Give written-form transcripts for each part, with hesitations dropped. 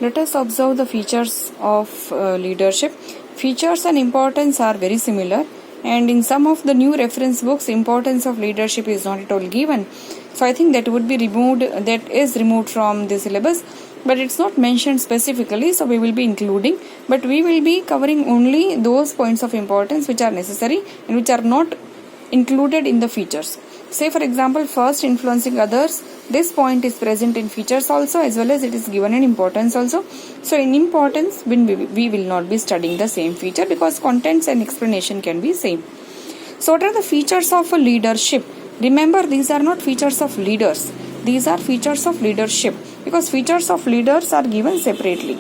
Let us observe the features of leadership. Features and importance are very similar, and in some of the new reference books, importance of leadership is not at all given. So I think that would be removed, that is removed from the syllabus, but it's not mentioned specifically, so we will be including, but we will be covering only those points of importance which are necessary and which are not included in the features. Say for example, first, influencing others. This point is present in features also, as well as it is given in importance also. So in importance, we will not be studying the same feature because contents and explanation can be same. So what are the features of a leadership? Remember, these are not features of leaders. These are features of leadership, because features of leaders are given separately.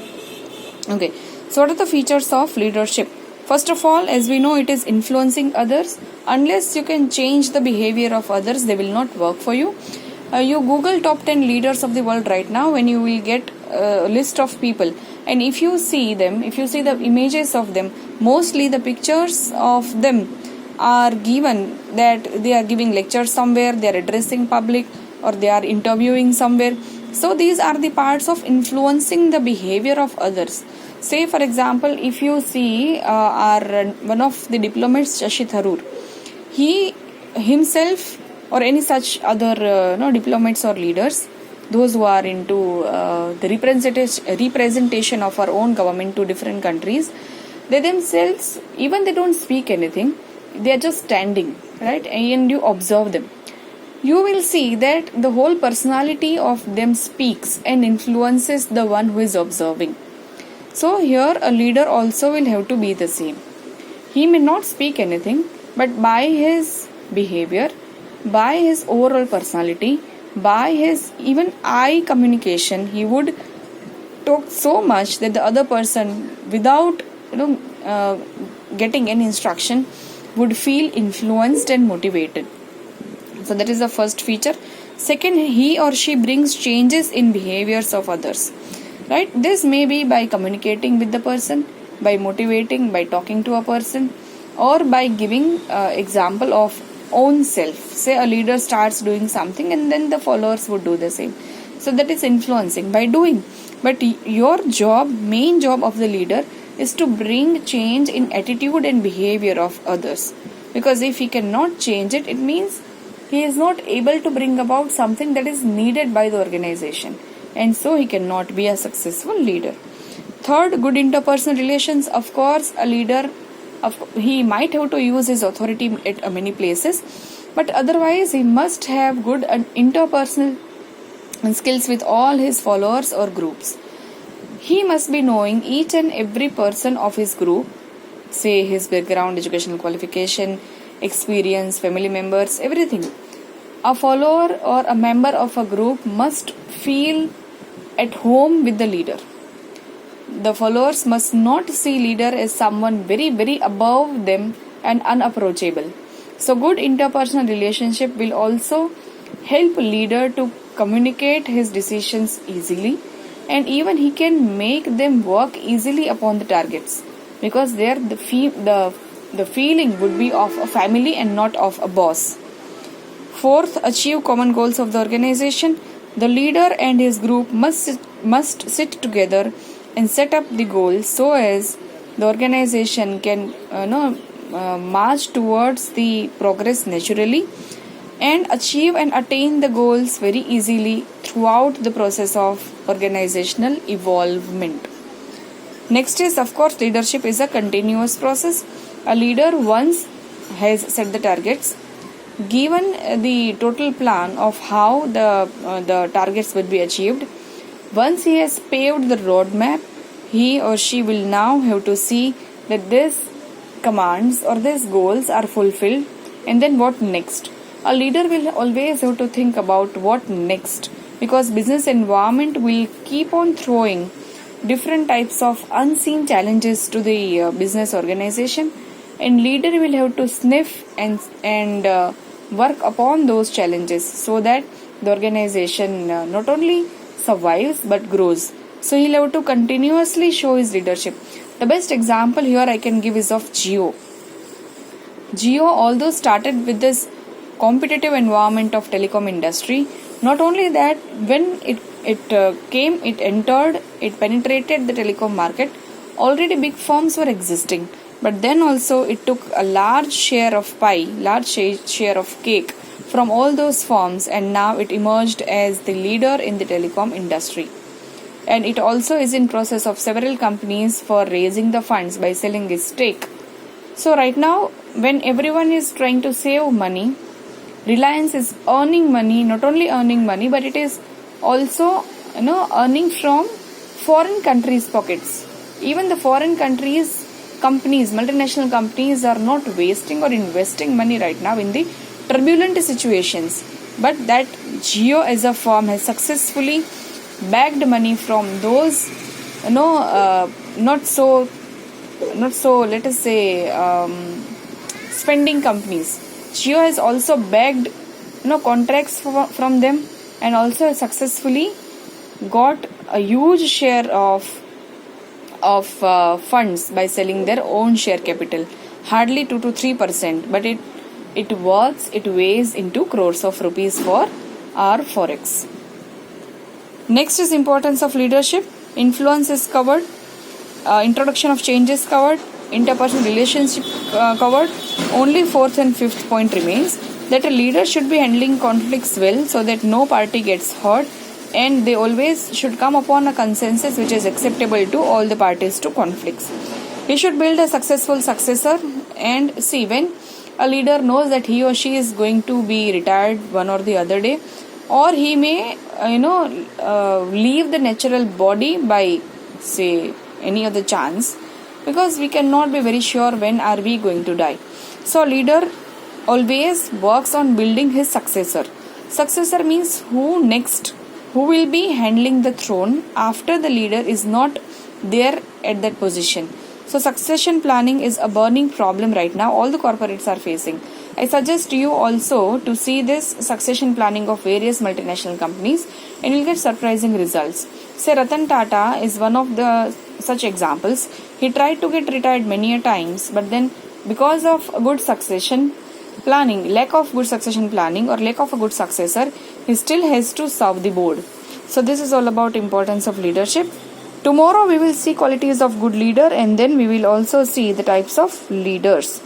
Okay. So what are the features of leadership? First of all, as we know, it is influencing others. Unless you can change the behavior of others, they will not work for you. You Google top 10 leaders of the world right now, and you will get a list of people. And if you see them, if you see the images of them, mostly the pictures of them are given that they are giving lectures somewhere, they are addressing public, or they are interviewing somewhere. So these are the parts of influencing the behavior of others. Say for example, if you see one of the diplomats, Shashi Tharoor, he himself or any such other diplomats or leaders, those who are into the representation of our own government to different countries, they themselves, even they don't speak anything, they are just standing, right? And you observe them. You will see that the whole personality of them speaks and influences the one who is observing. So here a leader also will have to be the same. He may not speak anything, but by his behavior, by his overall personality, by his even eye communication, he would talk so much that the other person, without getting any instruction, would feel influenced and motivated. So that is the first feature. Second, he or she brings changes in behaviors of others. Right? This may be by communicating with the person, by motivating, by talking to a person, or by giving example of own self. Say a leader starts doing something and then the followers would do the same. So that is influencing by doing. But your job, main job of the leader, is to bring change in attitude and behavior of others. Because if he cannot change it, it means he is not able to bring about something that is needed by the organization. And so he cannot be a successful leader. Third, good interpersonal relations. Of course, a leader, he might have to use his authority at many places, but otherwise he must have good interpersonal skills with all his followers or groups. He must be knowing each and every person of his group, say his background, educational qualification, experience, family members, everything. A follower or a member of a group must feel at home with the leader. The followers must not see leader as someone very, very above them and unapproachable. So good interpersonal relationship will also help leader to communicate his decisions easily, and even he can make them work easily upon the targets, because there the feeling would be of a family and not of a boss. Fourth, achieve common goals of the organization. The leader and his group must sit together and set up the goals so as the organization can march towards the progress naturally and achieve and attain the goals very easily throughout the process of organizational evolvement. Next is, of course, leadership is a continuous process. A leader once has set the targets, given the total plan of how the targets will be achieved. Once he has paved the roadmap, he or she will now have to see that these commands or these goals are fulfilled, and then what next. A leader will always have to think about what next, because business environment will keep on throwing different types of unseen challenges to the business organization, and leader will have to sniff and work upon those challenges so that the organization not only survives but grows. So he'll have to continuously show his leadership. The best example here I can give is of Jio. Jio, although started with this competitive environment of telecom industry, not only that, when it it entered, it penetrated the telecom market. Already big firms were existing, but then also it took a large share of pie, share of cake from all those firms, and now it emerged as the leader in the telecom industry. And it also is in process of several companies for raising the funds by selling its stake. So right now, when everyone is trying to save money, Reliance is earning money, not only earning money, but it is also earning from foreign countries' pockets. Even the foreign countries' companies, multinational companies, are not wasting or investing money right now in the turbulent situations. But that Jio as a firm has successfully bagged money from those not so let us say spending companies. Jio has also bagged contracts from them, and also successfully got a huge share of funds by selling their own share capital, hardly 2 to 3%, but it weighs into crores of rupees for our forex. Next is importance of leadership. Influence is covered. Introduction of change is covered. Interpersonal relationship covered. Only fourth and fifth point remains, that a leader should be handling conflicts well so that no party gets hurt, and they always should come upon a consensus which is acceptable to all the parties to conflicts. He should build a successful successor, and see, when a leader knows that he or she is going to be retired one or the other day, or he may leave the natural body by say any other chance, because we cannot be very sure when are we going to die. So leader always works on building his successor. Successor means who will be handling the throne after the leader is not there at that position. So succession planning is a burning problem right now all the corporates are facing. I suggest you also to see this succession planning of various multinational companies, and you'll get surprising results. Say Ratan Tata is one of the such examples. He tried to get retired many a times, but then because of a good succession planning, lack of good succession planning or lack of a good successor, he still has to serve the board. So this is all about importance of leadership. Tomorrow we will see qualities of good leader, and then we will also see the types of leaders.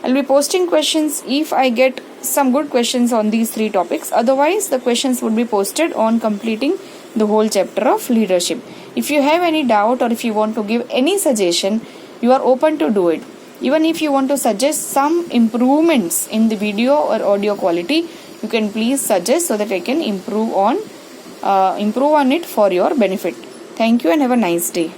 I'll be posting questions if I get some good questions on these three topics. Otherwise, the questions would be posted on completing the whole chapter of leadership. If you have any doubt or if you want to give any suggestion, you are open to do it. Even if you want to suggest some improvements in the video or audio quality, you can please suggest so that I can improve on it for your benefit. Thank you and have a nice day.